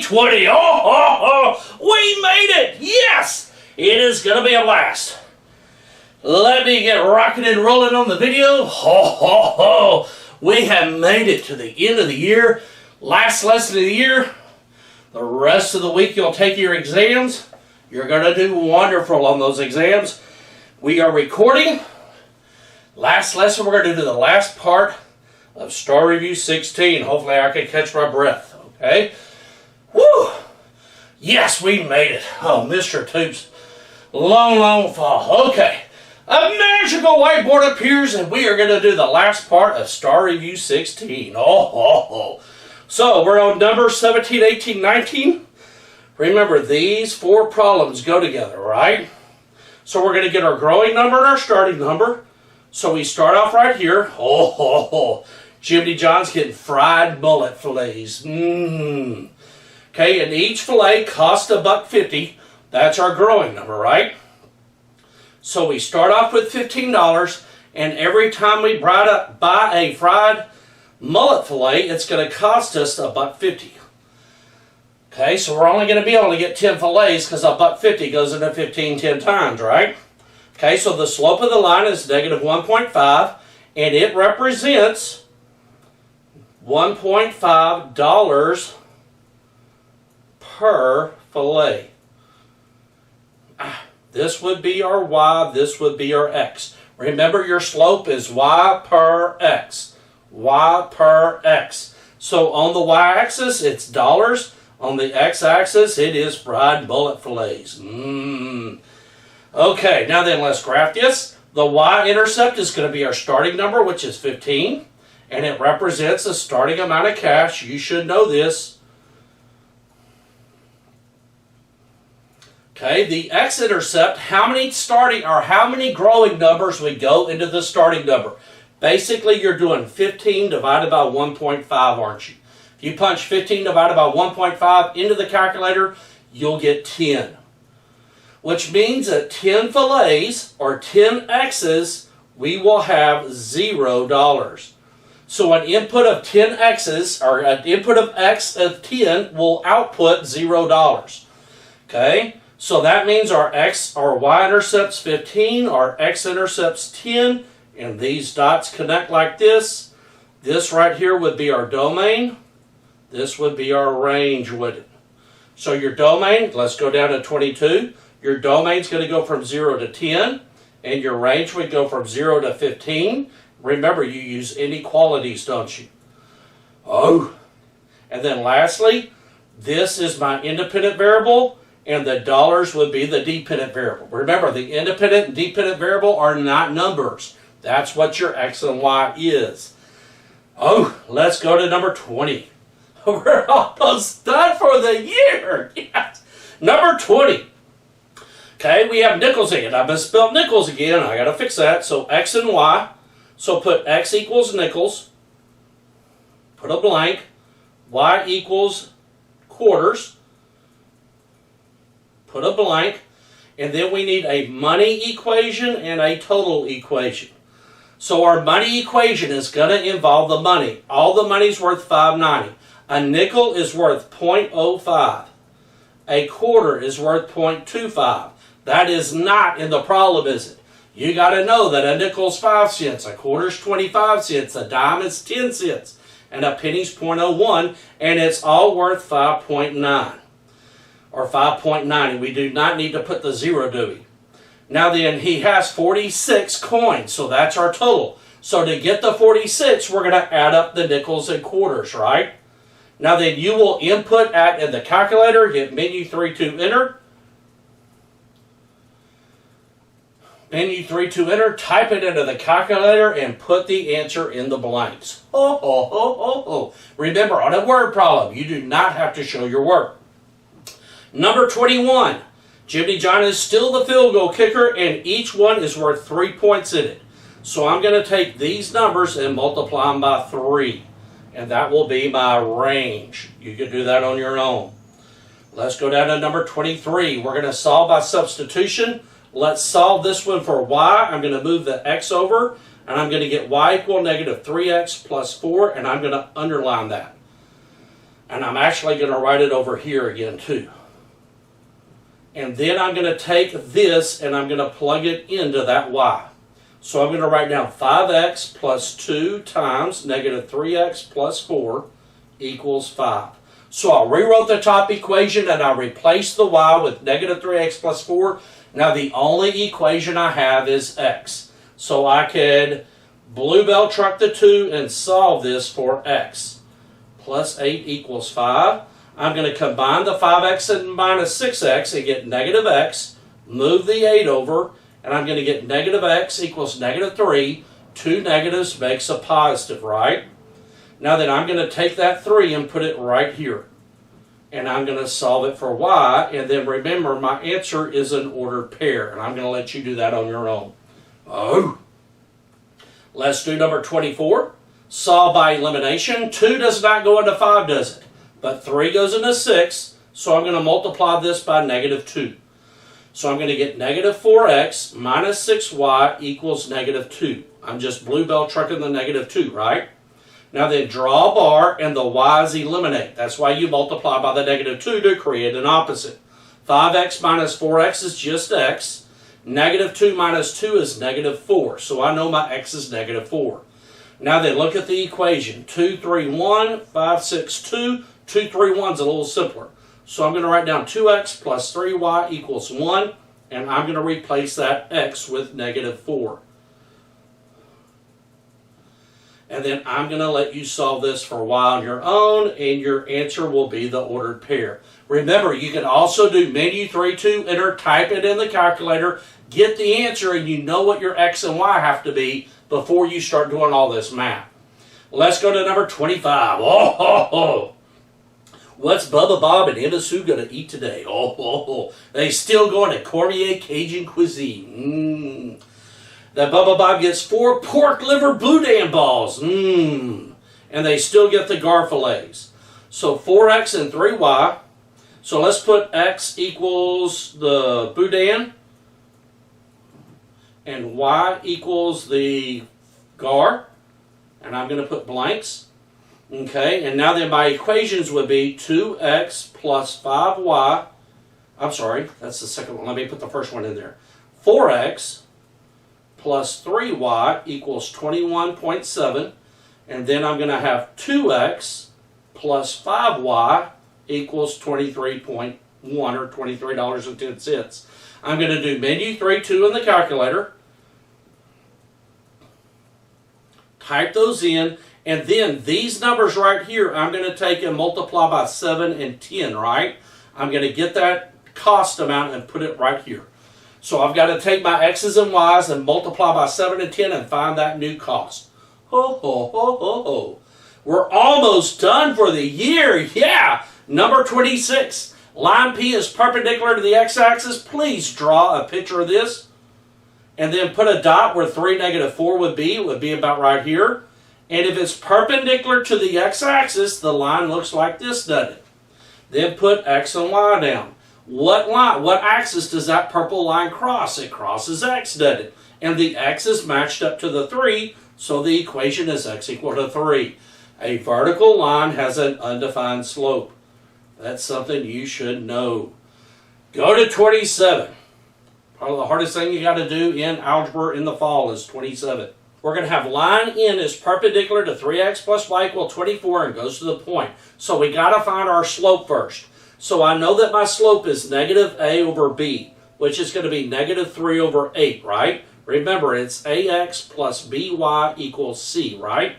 2020. We made it. Yes, it is going to be a blast. Let me get rocking and rolling on the video. We have made it to the end of the year. Last lesson of the year. The rest of the week you'll take your exams. You're going to do wonderful on those exams. We are recording. Last lesson we're going to do the last part of Star Review 16. Hopefully I can catch my breath. Okay? Woo! Yes, we made it. Oh, Mr. Tubes. Long fall. Okay. A magical whiteboard appears and we are going to do the last part of Star Review 16. So, we're on number 17, 18, 19. Remember, these four problems go together, right? So, we're going to get our growing number and our starting number. So, we start off right here. Jimmy John's getting fried mullet fillets. Okay, and each fillet costs $1.50. That's our growing number, right? So we start off with $15, and every time we buy a fried mullet fillet, it's going to cost us $1.50. Okay, so we're only going to be able to get 10 fillets because $1.50 goes into 15 10 times, right? Okay, so the slope of the line is negative 1.5, and it represents $1.5 per fillet. This would be our Y, this would be our X. Remember, your slope is Y per X. Y per X. So on the Y-axis, it's dollars. On the X-axis, it is fried mullet fillets. Okay, now then, let's graph this. The Y-intercept is going to be our starting number, which is 15. And it represents a starting amount of cash. You should know this. Okay, the x-intercept, how many growing numbers would go into the starting number? Basically, you're doing 15 divided by 1.5, aren't you? If you punch 15 divided by 1.5 into the calculator, you'll get 10. Which means that 10 fillets, or 10 x's, we will have $0. So an input of 10 x's, or an input of x of 10, will output $0. Okay? So that means our y-intercept's 15, our x-intercept's 10, and these dots connect like this. This right here would be our domain. This would be our range, wouldn't it? So your domain, let's go down to 22. Your domain's going to go from 0 to 10, and your range would go from 0 to 15. Remember, you use inequalities, don't you? And then lastly, this is my independent variable, and the dollars would be the dependent variable. Remember, the independent and dependent variable are not numbers. That's what your X and Y is. Let's go to number 20. We're almost done for the year. Yes. Number 20. Okay, we have nickels again. I misspelled nickels again. I got to fix that. So X and Y. So put X equals nickels. Put a blank. Y equals quarters. Put a blank, and then we need a money equation and a total equation. So our money equation is going to involve the money. All the money's worth $5.90. A nickel is worth 0.05. A quarter is worth 0.25. That is not in the problem, is it? You got to know that a nickel's 5 cents, a quarter's 25 cents, a dime is 10 cents, and a penny's 0.01, and it's all worth 5.9. Or 5.90. We do not need to put the 0, do we? Now then, he has 46 coins, so that's our total. So to get the 46, we're going to add up the nickels and quarters, right? Now then, you will input in the calculator, hit menu 3 to enter. Menu 3 to enter, type it into the calculator, and put the answer in the blanks. Remember, on a word problem, you do not have to show your work. Number 21, Jimmy John is still the field goal kicker, and each one is worth 3 points in it. So I'm going to take these numbers and multiply them by 3, and that will be my range. You can do that on your own. Let's go down to number 23. We're going to solve by substitution. Let's solve this one for y. I'm going to move the x over, and I'm going to get y equal negative 3x plus 4, and I'm going to underline that. And I'm actually going to write it over here again too. And then I'm going to take this and I'm going to plug it into that y. So I'm going to write down 5x plus 2 times negative 3x plus 4 equals 5. So I rewrote the top equation and I replaced the y with negative 3x plus 4. Now the only equation I have is x. So I could bluebell truck the 2 and solve this for x. Plus 8 equals 5. I'm going to combine the 5x and minus 6x and get negative x. Move the 8 over. And I'm going to get negative x equals negative 3. 2 negatives makes a positive, right? Now then I'm going to take that 3 and put it right here. And I'm going to solve it for y. And then remember, my answer is an ordered pair. And I'm going to let you do that on your own. Oh. Let's do number 24. Solve by elimination. 2 does not go into 5, does it? But 3 goes into 6. So I'm going to multiply this by negative 2. So I'm going to get negative 4x minus 6y equals negative 2. I'm just bluebell trucking the negative 2, right? Now then draw a bar and the y's eliminate. That's why you multiply by the negative 2 to create an opposite. 5x minus 4x is just x. Negative 2 minus 2 is negative 4. So I know my x is negative 4. Now then look at the equation. 2, 3, 1, 5, 6, 2. 2, 3, 1 is a little simpler. So I'm going to write down 2x plus 3y equals 1, and I'm going to replace that x with negative 4. And then I'm going to let you solve this for y on your own, and your answer will be the ordered pair. Remember, you can also do menu 3 to enter, type it in the calculator, get the answer, and you know what your x and y have to be before you start doing all this math. Let's go to number 25. Oh, ho, ho. What's Bubba Bob and Emma Sue going to eat today? Oh, they still going to Cormier Cajun cuisine. That Bubba Bob gets 4 pork liver boudin balls. And they still get the gar fillets. So 4x and 3y. So let's put x equals the boudin. And y equals the gar. And I'm going to put blanks. Okay, and now then my equations would be 2x plus 5y. I'm sorry, that's the second one. Let me put the first one in there. 4x plus 3y equals 21.7. And then I'm going to have 2x plus 5y equals 23.1 or $23.10. I'm going to do menu 3, 2 in the calculator. Type those in. And then these numbers right here, I'm going to take and multiply by 7 and 10, right? I'm going to get that cost amount and put it right here. So I've got to take my x's and y's and multiply by 7 and 10 and find that new cost. Ho, ho, ho, ho, ho. We're almost done for the year. Yeah. Number 26. Line P is perpendicular to the x-axis. Please draw a picture of this. And then put a dot where 3, negative 4 would be. It would be about right here. And if it's perpendicular to the x-axis, the line looks like this, doesn't it? Then put x and y down. What line, what axis does that purple line cross? It crosses x, doesn't it? And the x is matched up to the 3, so the equation is x equal to 3. A vertical line has an undefined slope. That's something you should know. Go to 27. Probably the hardest thing you got to do in algebra in the fall is 27. We're going to have line N is perpendicular to 3x plus y equal 24 and goes to the point. So we got to find our slope first. So I know that my slope is negative a over b, which is going to be negative 3 over 8, right? Remember, it's ax plus by equals c, right?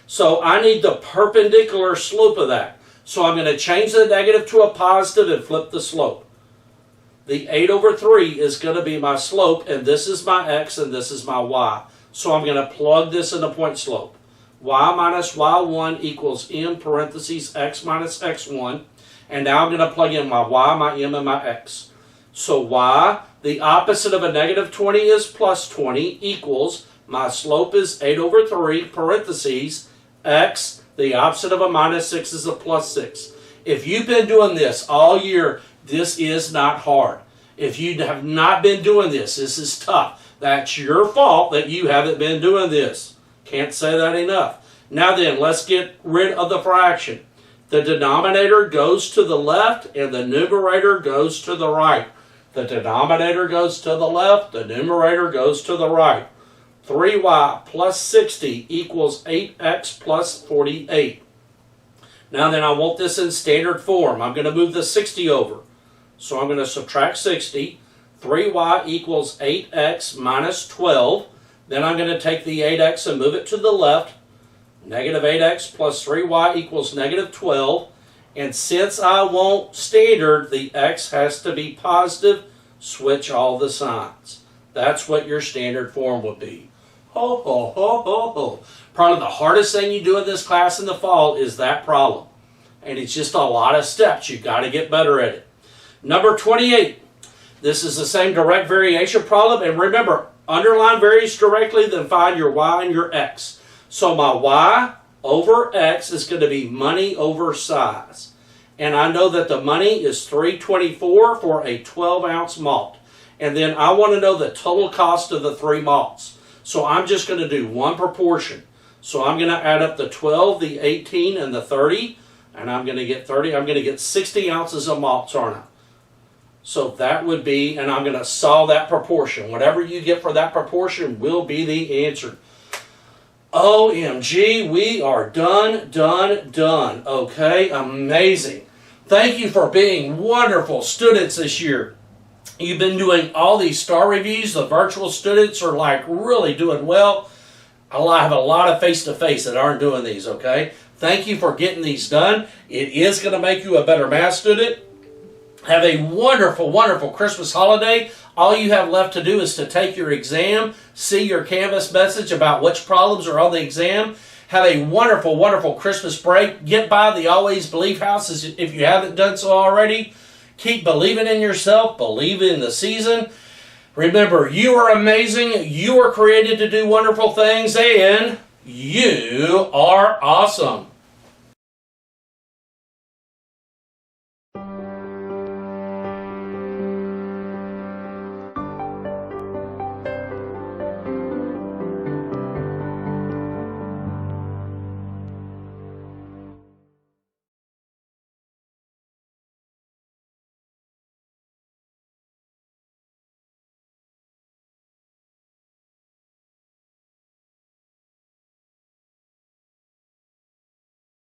So I need the perpendicular slope of that. So I'm going to change the negative to a positive and flip the slope. The 8 over 3 is going to be my slope, and this is my x and this is my y. So I'm going to plug this in the point slope. Y minus y1 equals m parentheses x minus x1. And now I'm going to plug in my y, my m, and my x. So y, the opposite of a negative 20 is plus 20 equals, my slope is 8 over 3 parentheses x, the opposite of a minus 6 is a plus 6. If you've been doing this all year, this is not hard. If you have not been doing this, this is tough. That's your fault that you haven't been doing this. Can't say that enough. Now then, let's get rid of the fraction. The denominator goes to the left and the numerator goes to the right. The denominator goes to the left, the numerator goes to the right. 3y plus 60 equals 8x plus 48. Now then, I want this in standard form. I'm going to move the 60 over. So I'm going to subtract 60. 3y equals 8x minus 12. Then I'm going to take the 8x and move it to the left. Negative 8x plus 3y equals negative 12. And since I want standard, the x has to be positive. Switch all the signs. That's what your standard form would be. Ho, ho, ho, ho, ho. Probably the hardest thing you do in this class in the fall is that problem. And it's just a lot of steps. You've got to get better at it. Number 28. This is the same direct variation problem. And remember, underline varies directly, then find your y and your x. So my y over x is going to be money over size. And I know that the money is $3.24 for a 12-ounce malt. And then I want to know the total cost of the 3 malts. So I'm just going to do one proportion. So I'm going to add up the 12, the 18, and the 30. And I'm going to get 30. I'm going to get 60 ounces of malts, aren't I? So that would be, and I'm going to solve that proportion. Whatever you get for that proportion will be the answer. OMG, we are done. Okay, amazing. Thank you for being wonderful students this year. You've been doing all these star reviews. The virtual students are like really doing well. I have a lot of face-to-face that aren't doing these, okay? Thank you for getting these done. It is going to make you a better math student. Have a wonderful, wonderful Christmas holiday. All you have left to do is to take your exam, see your Canvas message about which problems are on the exam. Have a wonderful, wonderful Christmas break. Get by the Always Believe House if you haven't done so already. Keep believing in yourself. Believe in the season. Remember, you are amazing. You are created to do wonderful things, and you are awesome.